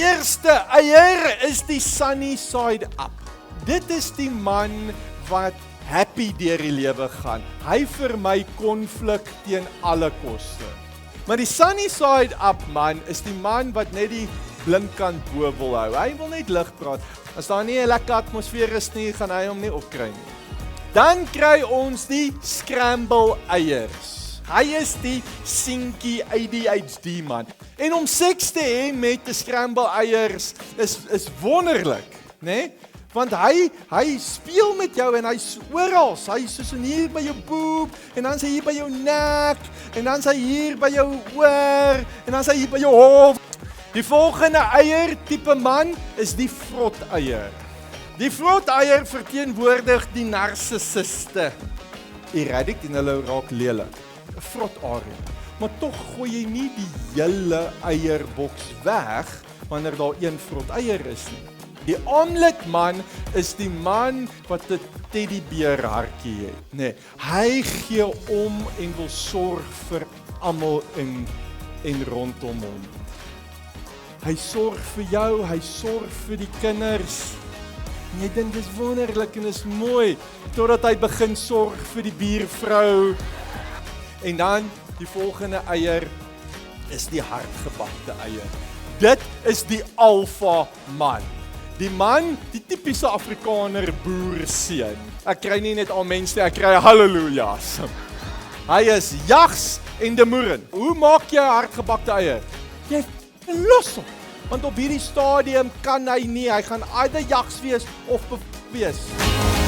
eerste eier is die sunny side up. Dit is die man wat happy deur die lewe gaan. Hy vermy konflik teen alle koste. Maar die sunny side up man is die man wat net die blinkkant bo wil hou. Hy wil net lig praat. As daar nie 'n lekker atmosfeer is nie, gaan hy hom nie opkry nie. Dan kry ons die scramble eiers. Hy is die sinkie ADHD man. En om seks te hê met die scramble eiers is wonderlik, né? Want hy speel met jou en hy's oral. Hy is soos hier by jou boob en dan is hy hier by jou nek en dan is hy hier by jou oor en dan is hy hier by jou hof. Die volgende eier tipe man is die vrot eier. Die vrot eier verteenwoordig die narcissiste. Erratic en hulle raak lelik. 'n Vrot area. Maar tog gooi jy nie die hele eierboks weg wanneer daar een vrot eier is nie. Die omelet man is die man wat 'n teddybeer hartjie het, nee. Hy gee om en wil sorg vir almal en rondom hom. Hy sorg vir jou, hy sorg vir die kinders. En jy dink dis wonderlik en is mooi totdat hy begin sorg vir die buurvrou. En dan die volgende eier is die hardgebakte eier. Dit is die alfa man. Die man, die typiese Afrikaner boerseun. Ek kry nie net al mense, ek kry halleluja's. Hy is jags en de moeren. Hoe maak jy 'n hardgebakte eier? Jy los hom. Want op hierdie stadium kan hy nie, hy gaan either jags wees of wees.